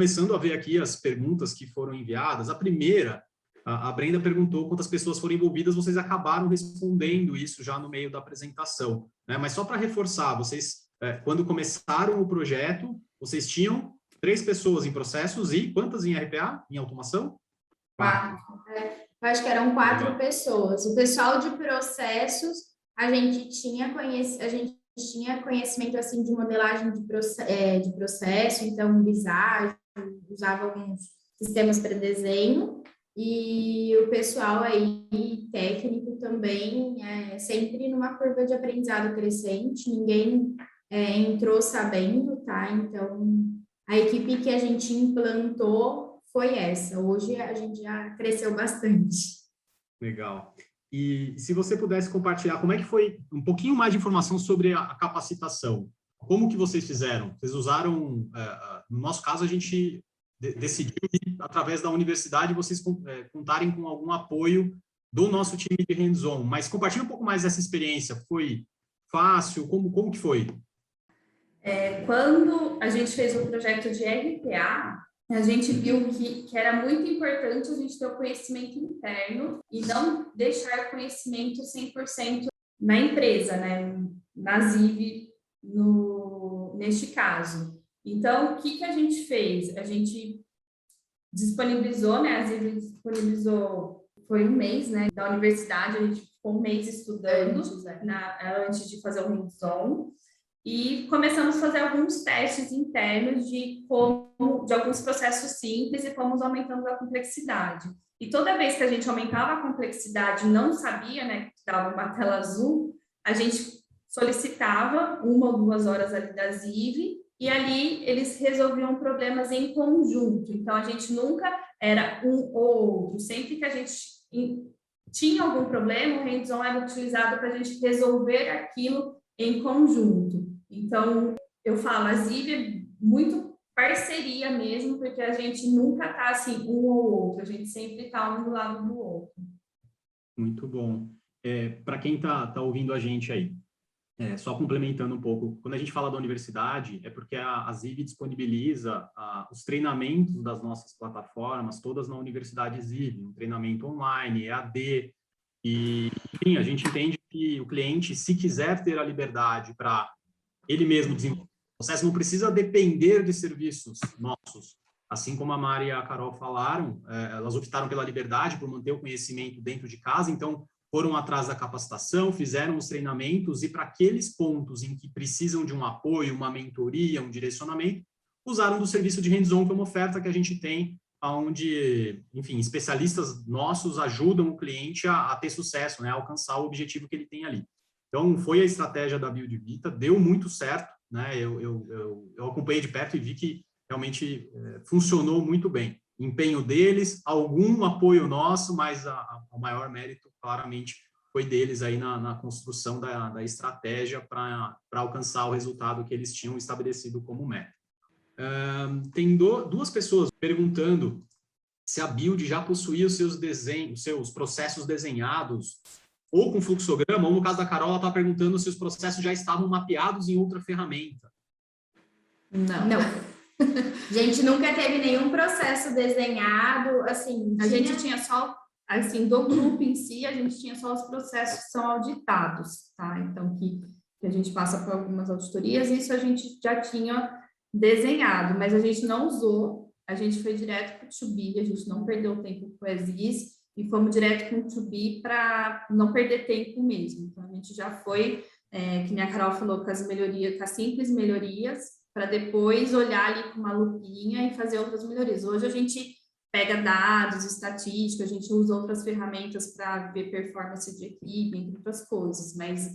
começando a ver aqui as perguntas que foram enviadas. A primeira, a Brenda perguntou quantas pessoas foram envolvidas, vocês acabaram respondendo isso já no meio da apresentação, né? Mas só para reforçar, vocês, quando começaram o projeto, vocês tinham 3 pessoas em processos e quantas em RPA, em automação? 4. Eu acho que eram 4 pessoas. O pessoal de processos, a gente tinha conhecimento assim de modelagem de processo, então Visage, usava alguns sistemas para desenho, e o pessoal aí técnico também, sempre numa curva de aprendizado crescente, ninguém entrou sabendo, tá? Então, a equipe que a gente implantou foi essa. Hoje a gente já cresceu bastante. Legal. E se você pudesse compartilhar, como é que foi um pouquinho mais de informação sobre a capacitação? Como que vocês fizeram? Vocês usaram, no nosso caso, a gente decidiu, através da universidade, vocês contarem com algum apoio do nosso time de hands-on, mas compartilha um pouco mais dessa experiência. Foi fácil? Como que foi? Quando a gente fez o projeto de RPA, a gente viu que era muito importante a gente ter o conhecimento interno e não deixar o conhecimento 100% na empresa, né? Na Ziv, neste caso. Então, o que a gente fez? A gente disponibilizou, né? A Ziv disponibilizou, foi um mês, né? Da universidade, a gente ficou um mês estudando antes de fazer o hands-on. E começamos a fazer alguns testes internos de alguns processos simples e fomos aumentando a complexidade. E toda vez que a gente aumentava a complexidade, não sabia, né, que dava uma tela azul, a gente solicitava 1 ou 2 horas ali da Ziv e ali eles resolviam problemas em conjunto. Então, a gente nunca era um ou outro. Sempre que a gente tinha algum problema, o hands-on era utilizado para a gente resolver aquilo em conjunto. Então, eu falo, a Ziv é muito parceria mesmo, porque a gente nunca está assim, um ou outro, a gente sempre está um do lado do outro. Muito bom. Para quem está ouvindo a gente aí, só complementando um pouco, quando a gente fala da universidade, é porque a Ziv disponibiliza os treinamentos das nossas plataformas, todas na Universidade Ziv, um treinamento online, EAD, e, enfim, a gente entende que o cliente, se quiser ter a liberdade para ele mesmo desenvolver o processo, não precisa depender de serviços nossos. Assim como a Mari e a Carol falaram, elas optaram pela liberdade, por manter o conhecimento dentro de casa, então foram atrás da capacitação, fizeram os treinamentos e para aqueles pontos em que precisam de um apoio, uma mentoria, um direcionamento, usaram do serviço de hands-on, que é uma oferta que a gente tem, onde, enfim, especialistas nossos ajudam o cliente a ter sucesso, né, a alcançar o objetivo que ele tem ali. Então, foi a estratégia da Build Vita, deu muito certo, né? Eu acompanhei de perto e vi que realmente funcionou muito bem. Empenho deles, algum apoio nosso, mas o maior mérito, claramente, foi deles aí na construção da estratégia para alcançar o resultado que eles tinham estabelecido como meta. Tem 2 pessoas perguntando se a Build já possuía os seus desenhos, seus processos desenhados, ou com fluxograma, ou no caso da Carol, ela está perguntando se os processos já estavam mapeados em outra ferramenta. Não. A gente nunca teve nenhum processo desenhado, assim... A gente tinha só, assim, do grupo em si, a gente tinha só os processos que são auditados, tá? Então, que a gente passa por algumas auditorias, isso a gente já tinha desenhado, mas a gente não usou, a gente foi direto para o To Be, a gente não perdeu tempo com o Exis, e fomos direto com o To Be para não perder tempo mesmo. Então, a gente já foi, que nem a Carol falou, com as melhorias, com as simples melhorias, para depois olhar ali com uma lupinha e fazer outras melhorias. Hoje a gente pega dados, estatística, a gente usa outras ferramentas para ver performance de equipe, entre outras coisas, mas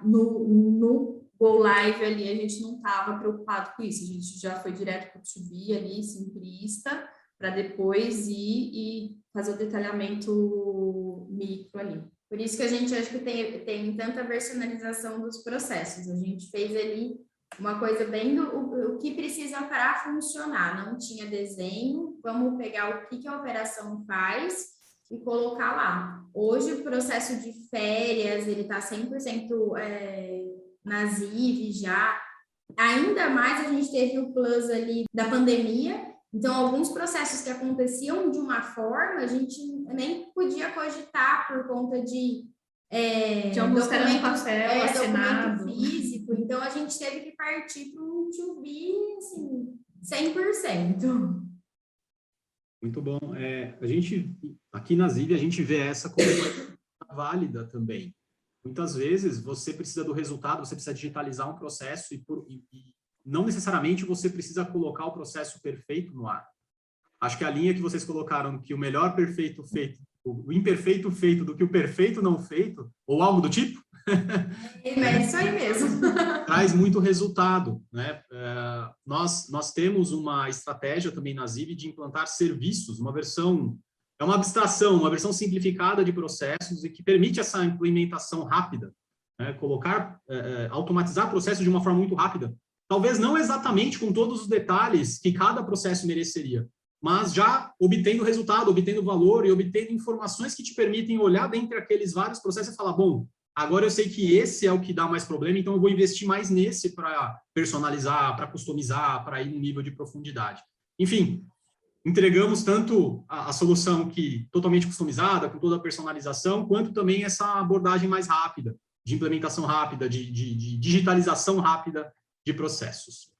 no Go Live ali a gente não estava preocupado com isso, a gente já foi direto para o To Be ali, simplista, para depois ir e fazer o detalhamento micro ali. Por isso que a gente acha que tem tanta versionalização dos processos. A gente fez ali uma coisa bem o que precisa para funcionar. Não tinha desenho, vamos pegar o que a operação faz e colocar lá. Hoje o processo de férias, ele está 100% na Ziv já. Ainda mais a gente teve o plus ali da pandemia, então alguns processos que aconteciam de uma forma, a gente nem podia cogitar por conta de documento físico, então a gente teve que partir para um to-be, assim, 100%. Muito bom. A gente, aqui na Ziv, a gente vê essa como válida também. Muitas vezes você precisa do resultado, você precisa digitalizar um processo e não necessariamente você precisa colocar o processo perfeito no ar. Acho que a linha que vocês colocaram, que o melhor perfeito feito, o imperfeito feito do que o perfeito não feito, ou algo do tipo, é isso aí mesmo. Traz muito resultado, né? Nós temos uma estratégia também na Ziv de implantar serviços, uma versão, é uma abstração, uma versão simplificada de processos e que permite essa implementação rápida, né? Automatizar processos de uma forma muito rápida. Talvez não exatamente com todos os detalhes que cada processo mereceria, mas já obtendo resultado, obtendo valor e obtendo informações que te permitem olhar dentre aqueles vários processos e falar, bom, agora eu sei que esse é o que dá mais problema, então eu vou investir mais nesse para personalizar, para customizar, para ir no nível de profundidade. Enfim, entregamos tanto a solução totalmente customizada, com toda a personalização, quanto também essa abordagem mais rápida, de implementação rápida, de digitalização rápida de processos.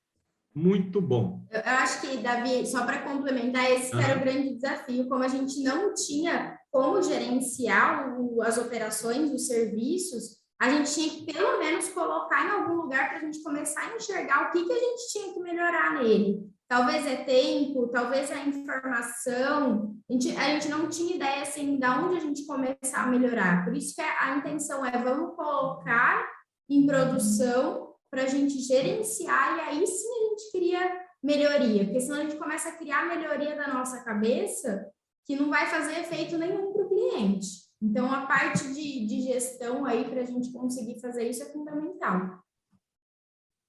Muito bom. Eu acho que, Davi, só para complementar, esse era o grande desafio, como a gente não tinha como gerenciar as operações, os serviços, a gente tinha que pelo menos colocar em algum lugar para a gente começar a enxergar o que a gente tinha que melhorar nele. Talvez é tempo, talvez é informação, a gente não tinha ideia assim, de onde a gente começar a melhorar. Por isso que a intenção é, vamos colocar em produção para a gente gerenciar e aí sim a gente cria melhoria, porque senão a gente começa a criar melhoria da nossa cabeça que não vai fazer efeito nenhum para o cliente. Então, a parte de gestão aí para a gente conseguir fazer isso é fundamental.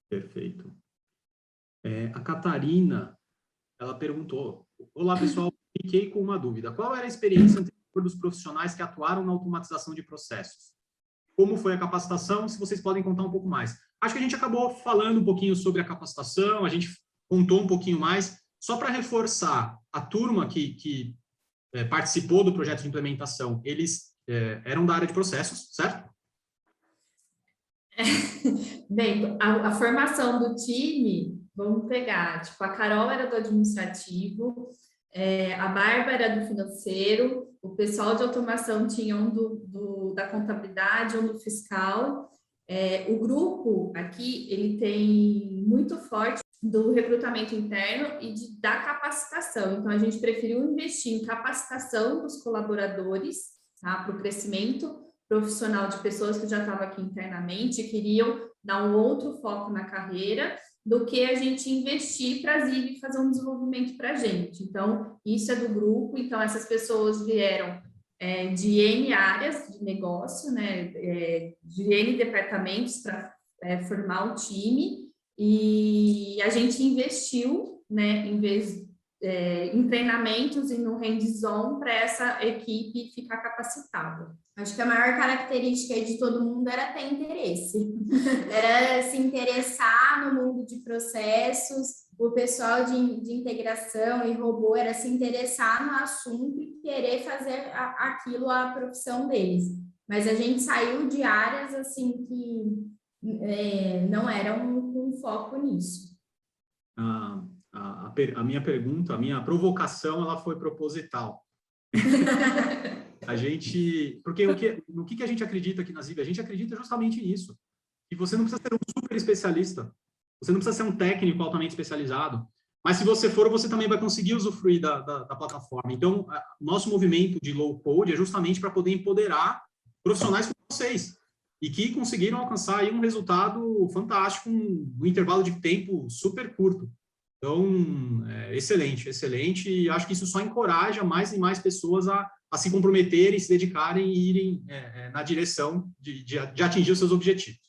Perfeito. A Catarina, ela perguntou, olá pessoal, fiquei com uma dúvida, qual era a experiência anterior dos profissionais que atuaram na automatização de processos? Como foi a capacitação? Se vocês podem contar um pouco mais. Acho que a gente acabou falando um pouquinho sobre a capacitação, a gente contou um pouquinho mais, só para reforçar, a turma que participou do projeto de implementação, eles eram da área de processos, certo? Bem, a formação do time, vamos pegar, tipo, a Carol era do administrativo, a Bárbara era do financeiro, o pessoal de automação tinha um da contabilidade, um do fiscal. O grupo aqui, ele tem muito forte do recrutamento interno e da capacitação. Então, a gente preferiu investir em capacitação dos colaboradores, tá? Para o crescimento profissional de pessoas que já estavam aqui internamente e queriam dar um outro foco na carreira, do que a gente investir para a Ziv fazer um desenvolvimento para a gente. Então, isso é do grupo. Então, essas pessoas vieram de N áreas de negócio, né, de N departamentos para formar o time, e a gente investiu, né, em treinamentos e no hands-on para essa equipe ficar capacitada. Acho que a maior característica de todo mundo era ter interesse, era se interessar no mundo de processos. O pessoal de integração e robô era se interessar no assunto e querer fazer aquilo a profissão deles. Mas a gente saiu de áreas assim que não eram com foco nisso. A minha pergunta, a minha provocação, ela foi proposital. Porque no que a gente acredita aqui na Ziv? A gente acredita justamente nisso. Que você não precisa ser um super especialista. Você não precisa ser um técnico altamente especializado, mas se você for, você também vai conseguir usufruir da plataforma. Então, nosso movimento de low code é justamente para poder empoderar profissionais como vocês e que conseguiram alcançar aí um resultado fantástico no intervalo de tempo super curto. Então, excelente, excelente, e acho que isso só encoraja mais e mais pessoas a se comprometerem, se dedicarem e irem na direção de atingir os seus objetivos.